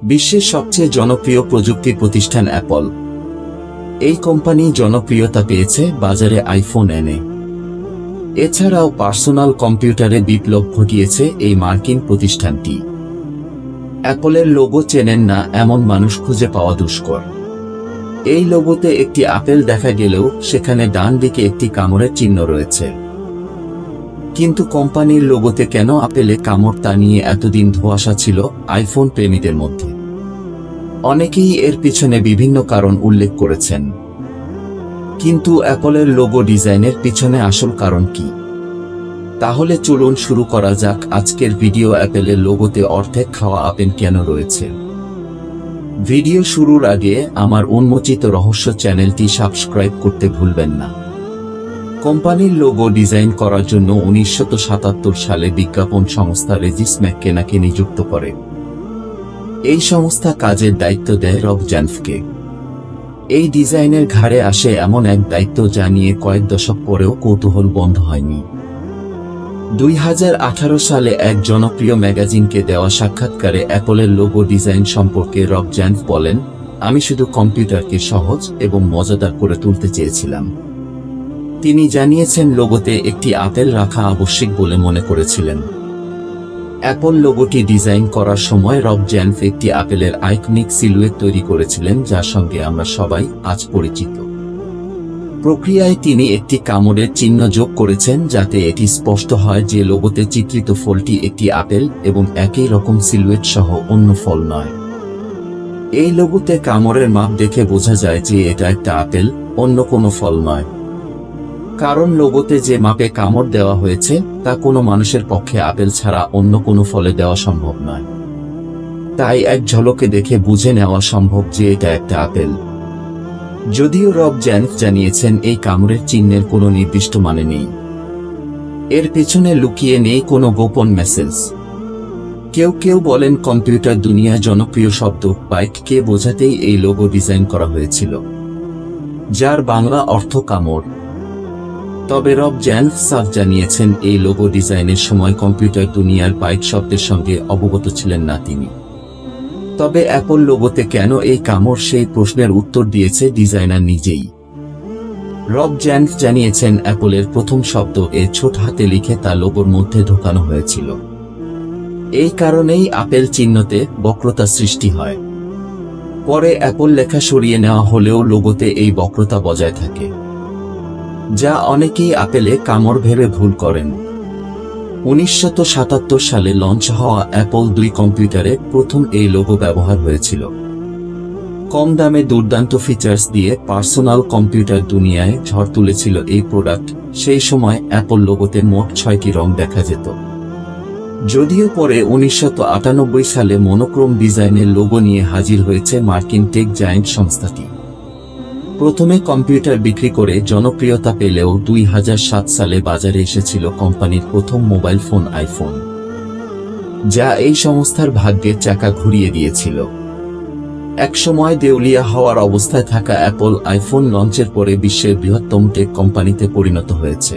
বিশ্বের সবচেয়ে জনপ্রিয় প্রযুক্তি প্রতিষ্ঠান অ্যাপল। এই কোম্পানি জনপ্রিয়তা পেয়েছে বাজারে আইফোন এনে। এছাড়াও পার্সোনাল কম্পিউটারে বিপ্লব ঘটিয়েছে এই মার্কিন প্রতিষ্ঠানটি। অ্যাপলের লোগো চেনেন না এমন মানুষ খুঁজে পাওয়া দুষ্কর। এই লোগোতে একটি আপেল দেখা গেলেও সেখানে ডান দিকে একটি কামড়ের চিহ্ন রয়েছে। কিন্তু কোম্পানির লোগোতে কেন আপেলে কামড় তা নিয়ে এতদিন ধোঁয়াশা ছিল আইফোন প্রেমীদের মধ্যে। অনেকেই এর পিছনে বিভিন্ন কারণ উল্লেখ করেছেন। কিন্তু অ্যাপলের লোগো ডিজাইনের পিছনে আসল কারণ কি? তাহলে চলুন শুরু করা যাক আজকের ভিডিও। অ্যাপলের লোগোতে অর্ধেক খাওয়া আপেল কেন রয়েছে? ভিডিও শুরুর আগে আমার উন্মোচিত রহস্য চ্যানেলটি সাবস্ক্রাইব করতে ভুলবেন না। কোম্পানির লোগো ডিজাইন করার জন্য 1977 সালে বিজ্ঞাপন সংস্থা রেজিস ম্যাককেনাকে নিযুক্ত করে। এই সংস্থা কাজের দায়িত্ব দেয় রব জ্যানফকে। এই ডিজাইনের ঘাড়ে আসে এমন এক দায়িত্ব যা নিয়ে কয়েক দশক পরেও কৌতূহল বন্ধ হয়নি। 2018 সালে এক জনপ্রিয় ম্যাগাজিনকে দেওয়া সাক্ষাৎকারে অ্যাপলের লোগো ডিজাইন সম্পর্কে রব জ্যানফ বলেন, আমি শুধু কম্পিউটারকে সহজ এবং মজাদার করে তুলতে চেয়েছিলাম। তিনি জানিয়েছেন লোগোতে একটি আপেল রাখা আবশ্যিক বলে মনে করেছিলেন। অ্যাপল লোগোটি ডিজাইন করার সময় রব জ্যানফ একটি আপেলের আইকনিক সিলুয়েট তৈরি করেছিলেন যার সঙ্গে আমরা সবাই আজ পরিচিত। প্রক্রিয়ায় তিনি একটি কামড়ের চিহ্ন যোগ করেছেন যাতে এটি স্পষ্ট হয় যে লোগোতে চিত্রিত ফলটি একটি আপেল এবং একই রকম সিলুয়েট সহ অন্য ফল নয়। এই লোগোতে কামড়ের মাপ দেখে বোঝা যায় যে এটা একটা আপেল, অন্য কোনো ফল নয়। কারণ লোগোতে যে মাপে কামড় দেওয়া হয়েছে তা কোনো মানুষের পক্ষে আপেল ছাড়া অন্য কোনো ফলে দেওয়া সম্ভব নয়। তাই এক ঝলকে দেখে বুঝে নেওয়া সম্ভব যে এটা একটা আপেল। যদিও রব জ্যানফ জানিয়েছেন এই কামড়ের চিহ্নের কোনো নির্দিষ্ট মানে নেই। এর পেছনে লুকিয়ে নেই কোনো গোপন মেসেজ। কেউ কেউ বলেন কম্পিউটার দুনিয়ার জনপ্রিয় শব্দ বাইটকে বোঝাতেই এই লোগো ডিজাইন করা হয়েছিল, যার বাংলা অর্থ কামড়। তবে রব জ্যানফ সাফ জানিয়েছেন এই লোগো ডিজাইনের সময় কম্পিউটার দুনিয়ার বাইট শব্দের সঙ্গে অবগত ছিলেন না তিনি। তবে অ্যাপল লোগোতে কেন এই কামড় সেই প্রশ্নের উত্তর দিয়েছে ডিজাইনার নিজেই। রব জ্যানফ জানিয়েছেন অ্যাপলের প্রথম শব্দ এ ছোট হাতে লিখে তা লোগোর মধ্যে ঢোকানো হয়েছিল। এই কারণেই আপেল চিহ্নতে বক্রতা সৃষ্টি হয়। পরে অ্যাপল লেখা সরিয়ে নেওয়া হলেও লোগোতে এই বক্রতা বজায় থাকে, যা অনেকেই আপেলে কামড় ভেবে ভুল করেন। 1977 সালে লঞ্চ হওয়া অ্যাপল II কম্পিউটারে প্রথম এই লোগো ব্যবহার হয়েছিল। কম দামে দুর্দান্ত ফিচার্স দিয়ে পার্সোনাল কম্পিউটার দুনিয়ায় ঝড় তুলেছিল এই প্রোডাক্ট। সেই সময় অ্যাপল লোগোতে মোট 6টি রং দেখা যেত। যদিও পরে 1998 সালে মনোক্রোম ডিজাইনের লোগো নিয়ে হাজির হয়েছে মার্কিন টেক জায়ান্ট সংস্থাটি। প্রথমে কম্পিউটার বিক্রি করে জনপ্রিয়তা পেলেও 2007 সালে বাজারে এসেছিল কোম্পানির প্রথম মোবাইল ফোন আইফোন, যা এই সংস্থার ভাগ্যের চাকা ঘুরিয়ে দিয়েছিল। একসময় দেউলিয়া হওয়ার অবস্থায় থাকা অ্যাপল আইফোন লঞ্চের পরে বিশ্বের বৃহত্তম টেক কোম্পানিতে পরিণত হয়েছে।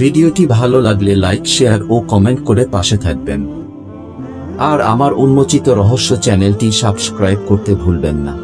ভিডিওটি ভালো লাগলে লাইক, শেয়ার ও কমেন্ট করে পাশে থাকবেন। আর আমার উন্মোচিত রহস্য চ্যানেলটি সাবস্ক্রাইব করতে ভুলবেন না।